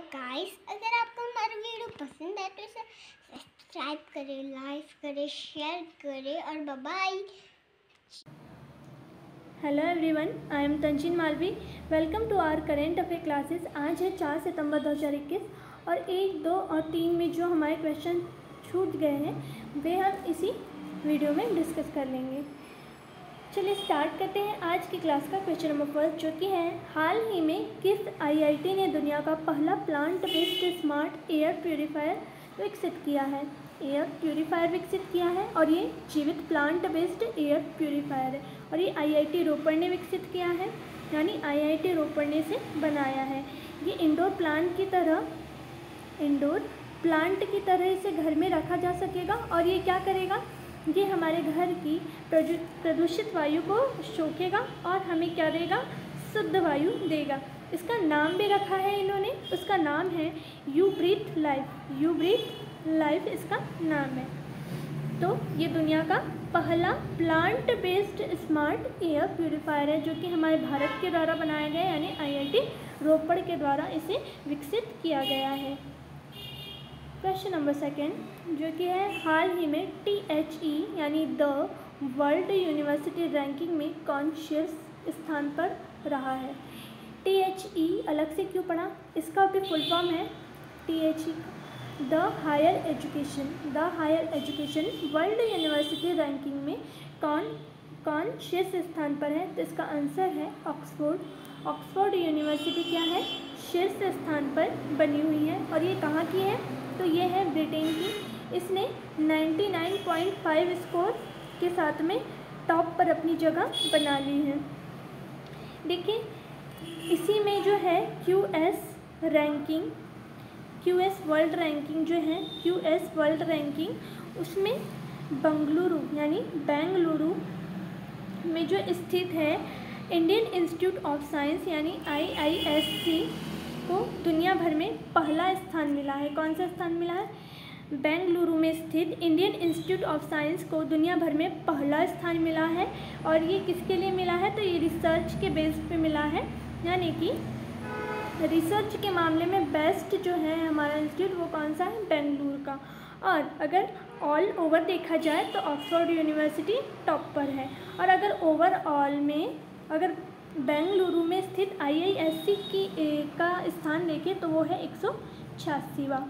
Guys, अगर आपको हमारा वीडियो पसंद है तो इसे सब्सक्राइब करें, लाइक करें, शेयर करें और bye bye. Hello everyone, I am Tanzeen Malvi. Welcome to our current affair classes. आज है 4 सितंबर 2021 और 1, 2 और 3 में जो हमारे क्वेश्चन छूट गए हैं वे हम इसी वीडियो में डिस्कस कर लेंगे। चलिए स्टार्ट करते हैं आज की क्लास का। क्वेश्चन नंबर फर्स्ट जो कि है, हाल ही में किस आईआईटी ने दुनिया का पहला plant based smart air purifier विकसित किया है? एयर प्योरीफायर विकसित किया है और ये जीवित प्लांट बेस्ड एयर प्योरीफायर है और ये आईआईटी रोपड़ ने विकसित किया है, यानी आईआईटी रोपड़ ने इसे बनाया है। ये इंडोर प्लांट की तरह इसे घर में रखा जा सकेगा और ये क्या करेगा, ये हमारे घर की प्रदूषित वायु को सोखेगा और हमें क्या देगा, शुद्ध वायु देगा। इसका नाम भी रखा है इन्होंने, उसका नाम है you breathe life. You breathe life इसका नाम है। तो ये दुनिया का पहला plant based smart air purifier है जो कि हमारे भारत के द्वारा बनाया गया है, यानी आईआईटी रोपड़ के द्वारा इसे विकसित किया गया है। क्वेश्चन नंबर सेकेंड जो कि है, हाल ही में THE यानी द वर्ल्ड यूनिवर्सिटी रैंकिंग में कौन शीर्ष स्थान पर रहा है? THE अलग से क्यों पढ़ा? इसका भी फुल फॉर्म है THE the higher education world university ranking में कौन शीर्ष स्थान पर है? तो इसका आंसर है ऑक्सफोर्ड यूनिवर्सिटी क्या है, शीर्ष स्थान पर बनी हुई है। और ये कहाँ की है? तो ये है ब्रिटेन की। इसने 99.5 स्कोर के साथ में टॉप पर अपनी जगह बना ली है। देखिए इसी में जो है QS वर्ल्ड रैंकिंग जो है, QS वर्ल्ड रैंकिंग, उसमें बेंगलुरु में जो स्थित है इंडियन इंस्टीट्यूट ऑफ साइंस यानी IISc को दुनिया भर में पहला स्थान मिला है। कौन सा स्थान मिला है? बेंगलुरु में स्थित इंडियन इंस्टीट्यूट ऑफ साइंस को दुनिया भर में पहला स्थान मिला है। और ये किसके लिए मिला है? तो ये रिसर्च के बेस पे मिला है, यानी कि रिसर्च के मामले में बेस्ट जो है हमारा इंस्टीट्यूट वो कौन सा है? बेंगलुरु का। और अगर ऑल ओवर देखा जाए तो ऑक्सफोर्ड यूनिवर्सिटी टॉप पर है। और अगर ओवरऑल में अगर बेंगलुरु में स्थित IISc का स्थान देखें तो वो है 186वां।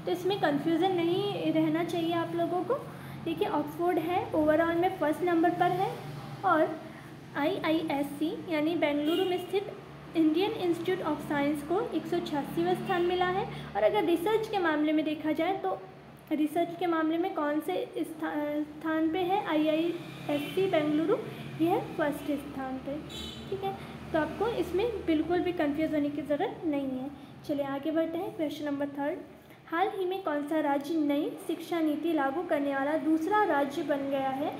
तो इसमें कंफ्यूजन नहीं रहना चाहिए आप लोगों को। देखिए ऑक्सफोर्ड है ओवरऑल में फर्स्ट नंबर पर है और IISc यानी बेंगलुरु में स्थित इंडियन इंस्टीट्यूट ऑफ साइंस को 186वां स्थान मिला है। और अगर रिसर्च के मामले में देखा जाए तो रिसर्च के मामले में कौन से स्थान पे है? IISc बेंगलुरु, यह है फर्स्ट स्थान पे। ठीक है, तो आपको इसमें बिल्कुल भी कंफ्यूज होने की ज़रूरत नहीं है। चलिए आगे बढ़ते हैं। क्वेश्चन नंबर थर्ड, हाल ही में कौन सा राज्य नई शिक्षा नीति लागू करने वाला दूसरा राज्य बन गया है?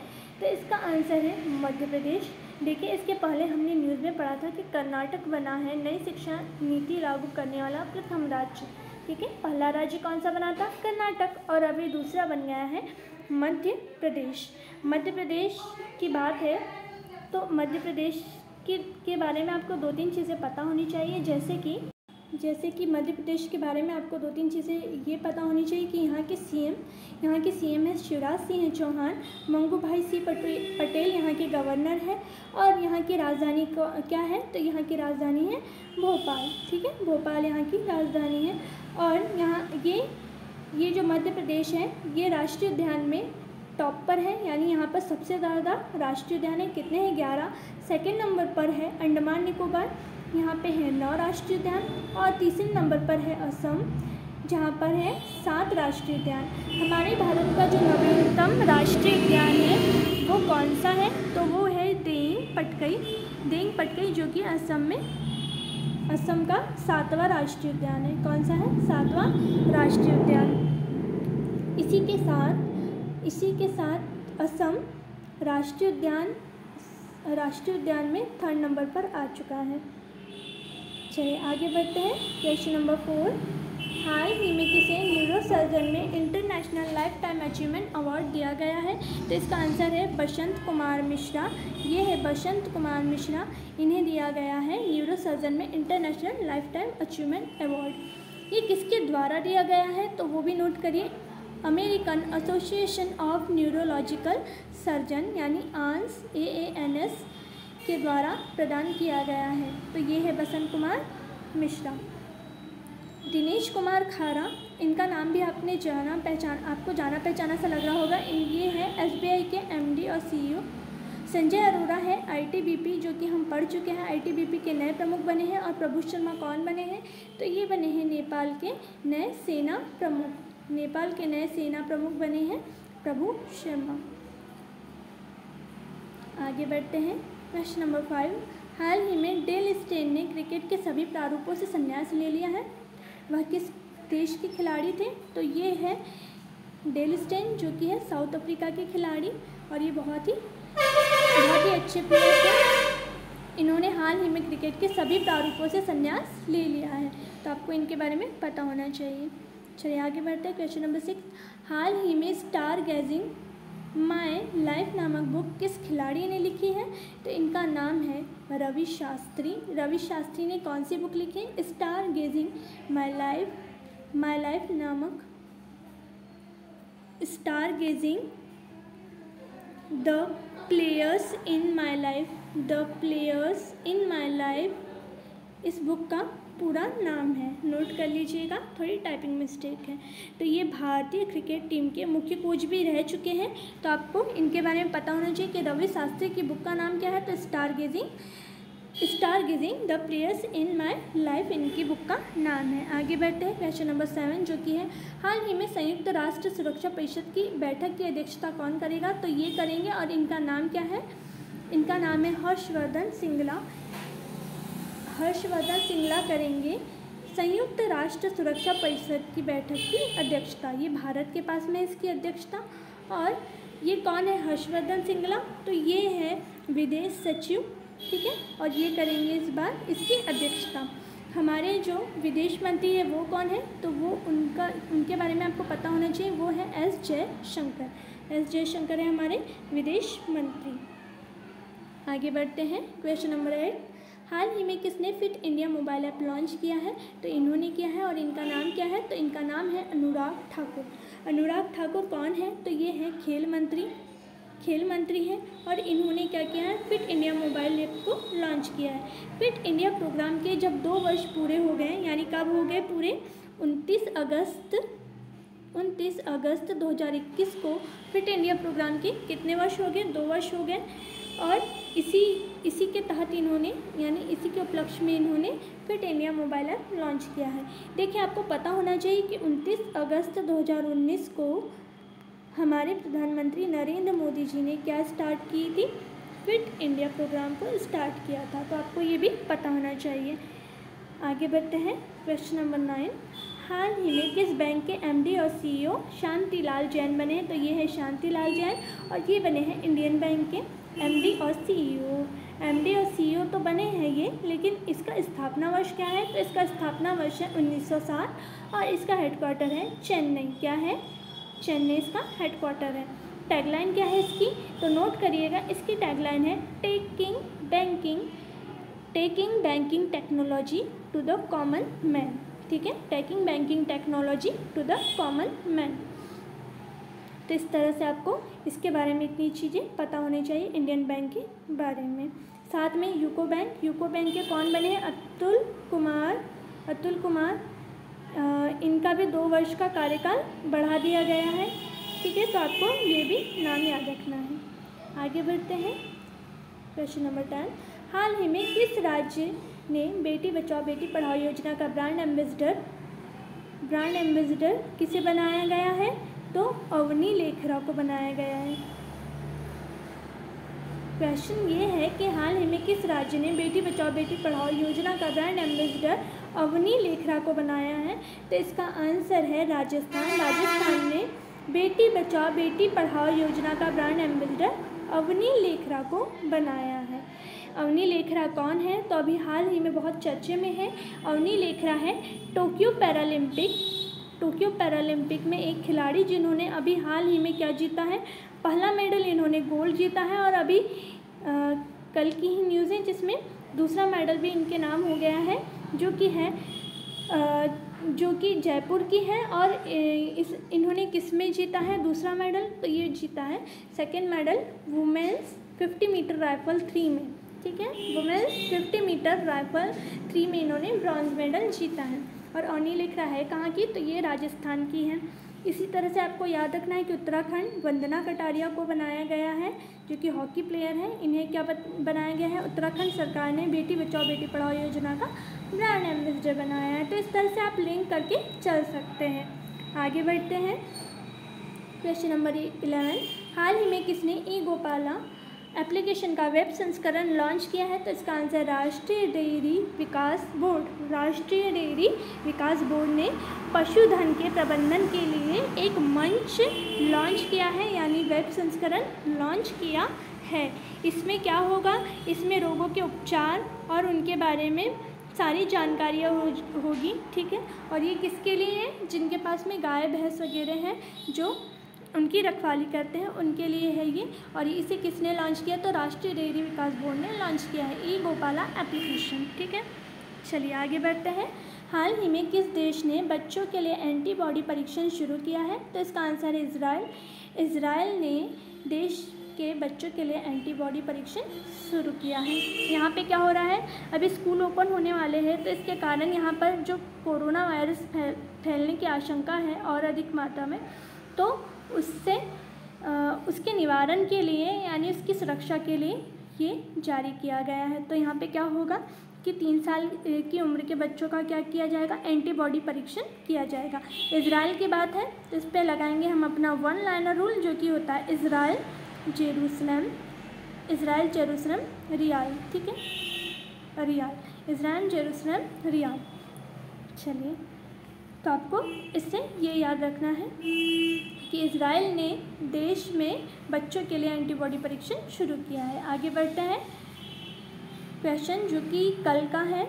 तो इसका आंसर है मध्य प्रदेश। देखिए इसके पहले हमने न्यूज़ में पढ़ा था कि कर्नाटक बना है नई शिक्षा नीति लागू करने वाला प्रथम राज्य। ठीक है, पहला राज्य कौन सा बना था? कर्नाटक। और अभी दूसरा बन गया है मध्य प्रदेश। मध्य प्रदेश की बात है तो मध्य प्रदेश के बारे में आपको 2-3 चीज़ें पता होनी चाहिए, जैसे कि मध्य प्रदेश के बारे में आपको 2-3 चीज़ें ये पता होनी चाहिए कि यहाँ के सीएम है शिवराज सिंह चौहान, मंगू भाई सी पटेल यहाँ के गवर्नर है। और यहाँ की राजधानी क्या है? तो यहाँ की राजधानी है भोपाल। ठीक है, भोपाल यहाँ की राजधानी है। और यहाँ ये जो मध्य प्रदेश है ये राष्ट्रीय उद्यान में टॉप पर है, यानी यहाँ पर सबसे ज़्यादा राष्ट्रीय उद्यान है। कितने हैं? 11। सेकेंड नंबर पर है अंडमान निकोबार, यहाँ पे है 9 राष्ट्रीय उद्यान। और तीसरे नंबर पर है असम, जहाँ पर है 7 राष्ट्रीय उद्यान। हमारे भारत का जो नवीनतम राष्ट्रीय उद्यान है वो कौन सा है? तो वो है देंग पटकई जो कि असम का 7वां राष्ट्रीय उद्यान है। कौन सा है? 7वां राष्ट्रीय उद्यान। इसी के साथ असम राष्ट्रीय उद्यान में 3rd नंबर पर आ चुका है। चलिए आगे बढ़ते हैं। क्वेश्चन नंबर 4, हाल ही में किसे न्यूरोसर्जन में international life time achievement award दिया गया है? तो इसका आंसर है बसंत कुमार मिश्रा। ये है बसंत कुमार मिश्रा, इन्हें दिया गया है न्यूरोसर्जन में international life time achievement award. ये किसके द्वारा दिया गया है तो वो भी नोट करिए, American association of neurological surgeon यानी AANS के द्वारा प्रदान किया गया है। तो ये है बसंत कुमार मिश्रा। दिनेश कुमार खारा, इनका नाम भी आपको जाना पहचाना सा लग रहा होगा। ये है SBI के MD और CEO। संजय अरोड़ा है ITBP, जो कि हम पढ़ चुके हैं, ITBP के नए प्रमुख बने हैं। और प्रभु शर्मा कौन बने हैं तो ये बने हैं नेपाल के नए सेना प्रमुख। नेपाल के नए सेना प्रमुख बने हैं प्रभु शर्मा। आगे बढ़ते हैं, क्वेश्चन नंबर 5। हाल ही में डेल स्टेन ने क्रिकेट के सभी प्रारूपों से संन्यास ले लिया है। वह किस देश के खिलाड़ी थे तो ये है डेल स्टेन, जो कि है साउथ अफ्रीका के खिलाड़ी और ये बहुत ही अच्छे प्लेयर थे। इन्होंने हाल ही में क्रिकेट के सभी प्रारूपों से संन्यास ले लिया है, तो आपको इनके बारे में पता होना चाहिए। चलिए आगे बढ़ते हैं, क्वेश्चन नंबर 6। हाल ही में स्टार गेजिंग माय लाइफ नामक बुक किस खिलाड़ी ने लिखी है तो इनका नाम है रवि शास्त्री। रवि शास्त्री ने कौन सी बुक लिखी है? स्टार गेजिंग माय लाइफ नामक, star gazing the players in my life, इस बुक का पूरा नाम है। नोट कर लीजिएगा, थोड़ी टाइपिंग मिस्टेक है। तो ये भारतीय क्रिकेट टीम के मुख्य कोच भी रह चुके हैं, तो आपको इनके बारे में पता होना चाहिए कि रवि शास्त्री की बुक का नाम क्या है तो star gazing the players in my life इनकी बुक का नाम है। आगे बढ़ते हैं, क्वेश्चन नंबर 7 जो कि है हाल ही में संयुक्त राष्ट्र सुरक्षा परिषद की बैठक की अध्यक्षता कौन करेगा तो ये करेंगे और इनका नाम क्या है? इनका नाम है हर्षवर्धन सिंगला करेंगे संयुक्त राष्ट्र सुरक्षा परिषद की बैठक की अध्यक्षता। ये भारत के पास में इसकी अध्यक्षता। और ये कौन है हर्षवर्धन सिंगला? तो ये है विदेश सचिव, ठीक है, और ये करेंगे इस बार इसकी अध्यक्षता। हमारे जो विदेश मंत्री है वो कौन है तो वो उनके बारे में आपको पता होना चाहिए, वो है एस जयशंकर है हमारे विदेश मंत्री। आगे बढ़ते हैं, क्वेश्चन नंबर 8। हाल ही में किसने fit India mobile app launch किया है तो इन्होंने किया है और इनका नाम क्या है तो इनका नाम है अनुराग ठाकुर कौन है तो ये है खेल मंत्री हैं और इन्होंने क्या किया है फिट इंडिया मोबाइल ऐप को लॉन्च किया है। फिट इंडिया प्रोग्राम के जब 2 वर्ष पूरे हो गए, यानी कब हो गए पूरे? 29 अगस्त 2021 को फिट इंडिया प्रोग्राम के कितने वर्ष हो गए? 2 वर्ष हो गए। और इसी के तहत इन्होंने, यानी इसी के उपलक्ष्य में इन्होंने fit India mobile app launch किया है। देखिए आपको पता होना चाहिए कि 29 अगस्त 2019 को हमारे प्रधानमंत्री नरेंद्र मोदी जी ने क्या स्टार्ट की थी? फिट इंडिया प्रोग्राम को स्टार्ट किया था, तो आपको ये भी पता होना चाहिए। आगे बढ़ते हैं, क्वेश्चन नंबर 9। हाल ही में किस बैंक के MD और CEO शांतिलाल जैन बने हैं तो ये है शांतिलाल जैन और ये बने हैं इंडियन बैंक के MD और CEO तो बने हैं ये, लेकिन इसका स्थापना वर्ष क्या है तो इसका स्थापना वर्ष है 1960 और इसका हेडक्वार्टर है चेन्नई। क्या है? चेन्नई इसका हेडक्वार्टर है। टैगलाइन क्या है इसकी तो नोट करिएगा, इसकी टैगलाइन है taking banking technology to the common man. ठीक है, taking banking technology to the common man. तो इस तरह से आपको इसके बारे में इतनी चीज़ें पता होनी चाहिए इंडियन बैंक के बारे में। साथ में यूको बैंक के कौन बने हैं? अतुल कुमार इनका भी 2 वर्ष का कार्यकाल बढ़ा दिया गया है। ठीक है, तो आपको ये भी नाम याद रखना है। आगे बढ़ते हैं, क्वेश्चन नंबर 10। हाल ही में किस राज्य ने बेटी बचाओ बेटी पढ़ाओ योजना का ब्रांड एम्बेसडर किसे बनाया गया है तो अवनी लेखरा को बनाया गया है। क्वेश्चन ये है कि हाल ही में किस राज्य ने बेटी बचाओ बेटी पढ़ाओ योजना का ब्रांड एम्बेसडर अवनी लेखरा को बनाया है तो इसका आंसर है राजस्थान ने बेटी बचाओ बेटी पढ़ाओ योजना का ब्रांड एम्बेसडर अवनी लेखरा को बनाया है। अवनी लेखरा कौन है? तो अभी हाल ही में बहुत चर्चे में है। अवनी लेखरा है टोक्यो पैरालंपिक में एक खिलाड़ी जिन्होंने अभी हाल ही में क्या जीता है? पहला मेडल इन्होंने गोल्ड जीता है। और अभी कल की ही न्यूज़ है जिसमें दूसरा मेडल भी इनके नाम हो गया है, जो कि जयपुर की है। और इन्होंने किस में जीता है दूसरा मेडल? तो ये जीता है second medal women's 50 metre rifle 3 में, ठीक है। वुमेन्स 50 मीटर राइफल 3 में इन्होंने ब्रॉन्ज मेडल जीता है। और अवनी लेखरा है कहाँ की? तो ये राजस्थान की है। इसी तरह से आपको याद रखना है कि उत्तराखंड वंदना कटारिया को बनाया गया है, जो कि हॉकी प्लेयर है। इन्हें क्या बनाया गया है? उत्तराखंड सरकार ने बेटी बचाओ बेटी पढ़ाओ योजना का ब्रांड एम्बेसडर बनाया है। तो इस तरह से आप लिंक करके चल सकते हैं। आगे बढ़ते हैं। क्वेश्चन नंबर 11, हाल ही में किसने ई गोपाला एप्लीकेशन का वेब संस्करण लॉन्च किया है? तो इसका आंसर राष्ट्रीय डेयरी विकास बोर्ड। राष्ट्रीय डेयरी विकास बोर्ड ने पशुधन के प्रबंधन के लिए एक मंच लॉन्च किया है, यानी वेब संस्करण लॉन्च किया है। इसमें क्या होगा? इसमें रोगों के उपचार और उनके बारे में सारी जानकारियाँ होगी, ठीक है। और ये किसके लिए है? जिनके पास में गाय भैंस वगैरह हैं, जो उनकी रखवाली करते हैं, उनके लिए है ये। और इसे किसने लॉन्च किया? तो राष्ट्रीय डेयरी विकास बोर्ड ने लॉन्च किया है ई गोपाला एप्लीकेशन, ठीक है। चलिए आगे बढ़ते हैं। हाल ही में किस देश ने बच्चों के लिए एंटीबॉडी परीक्षण शुरू किया है? तो इसका आंसर है इजराइल। इजराइल ने देश के बच्चों के लिए एंटीबॉडी परीक्षण शुरू किया है। यहाँ पे क्या हो रहा है? अभी स्कूल ओपन होने वाले हैं, तो इसके कारण यहाँ पर जो कोरोना वायरस फैलने की आशंका है और अधिक मात्रा में, तो उसके निवारण के लिए यानी उसकी सुरक्षा के लिए ये जारी किया गया है। तो यहाँ पे क्या होगा कि 3 साल की उम्र के बच्चों का क्या किया जाएगा? एंटीबॉडी परीक्षण किया जाएगा। इजराइल की बात है तो इस पर लगाएंगे हम अपना 1 लाइनर रूल, जो कि होता है इजराइल जेरूसलम रियाल, ठीक है। Riyal, Israel Jerusalem riyal. चलिए, तो आपको इससे ये याद रखना है कि इजराइल ने देश में बच्चों के लिए एंटीबॉडी परीक्षण शुरू किया है। आगे बढ़ते हैं। क्वेश्चन जो कि कल का है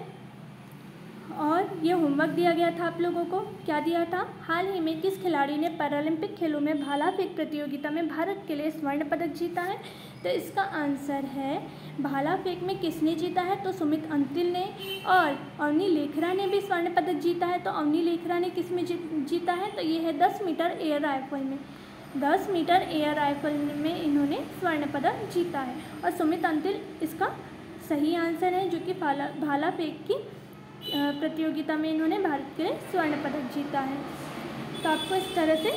और ये होमवर्क दिया गया था आप लोगों को। क्या दिया था? हाल ही में किस खिलाड़ी ने पैरालंपिक खेलों में भाला फेंक प्रतियोगिता में भारत के लिए स्वर्ण पदक जीता है? तो इसका आंसर है भाला फेंक में किसने जीता है? तो सुमित अंतिल ने। और अवनी लेखरा ने भी स्वर्ण पदक जीता है। तो अवनी लेखरा ने किस में जीता है? तो ये है 10 मीटर एयर राइफल में। 10 मीटर एयर राइफल में इन्होंने स्वर्ण पदक जीता है। और सुमित अंतिल इसका सही आंसर है, जो कि भाला फेंक की प्रतियोगिता में इन्होंने भारत के लिए स्वर्ण पदक जीता है। तो आपको इस तरह से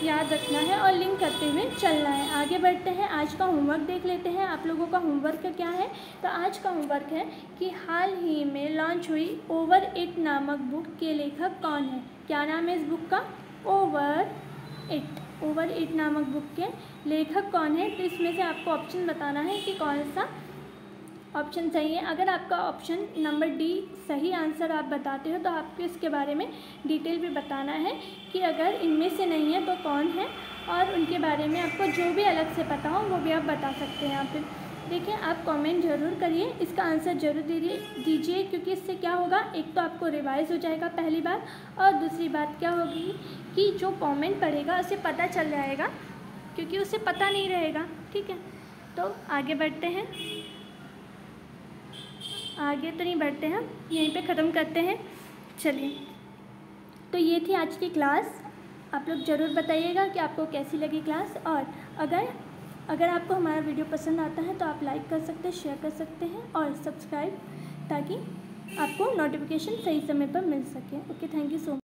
याद रखना है और लिंक करते हुए चलना है। आगे बढ़ते हैं। आज का होमवर्क देख लेते हैं। आप लोगों का होमवर्क क्या है? तो आज का होमवर्क है कि हाल ही में लॉन्च हुई ओवर इट नामक बुक के लेखक कौन है? क्या नाम है इस बुक का? ओवर इट नामक बुक के लेखक कौन है? तो इसमें से आपको ऑप्शन बताना है कि कौन सा ऑप्शन सही है। अगर आपका ऑप्शन नंबर डी सही आंसर आप बताते हो तो आपको इसके बारे में डिटेल भी बताना है कि अगर इनमें से नहीं है तो कौन है, और उनके बारे में आपको जो भी अलग से पता हो वो भी आप बता सकते हैं यहाँ पे। देखिए, आप कमेंट ज़रूर करिए, इसका आंसर ज़रूर दीजिए, क्योंकि इससे क्या होगा, एक तो आपको रिवाइज़ हो जाएगा पहली बार, और दूसरी बात क्या होगी कि जो कमेंट पढ़ेगा उसे पता चल जाएगा, क्योंकि उसे पता नहीं रहेगा। ठीक है, तो आगे बढ़ते हैं। आगे तो नहीं बढ़ते हैं, यहीं पे ख़त्म करते हैं। चलिए, तो ये थी आज की क्लास। आप लोग ज़रूर बताइएगा कि आपको कैसी लगी क्लास, और अगर आपको हमारा वीडियो पसंद आता है तो आप लाइक कर सकते हैं, शेयर कर सकते हैं और सब्सक्राइब, ताकि आपको नोटिफिकेशन सही समय पर मिल सके। Okay, thank you so much.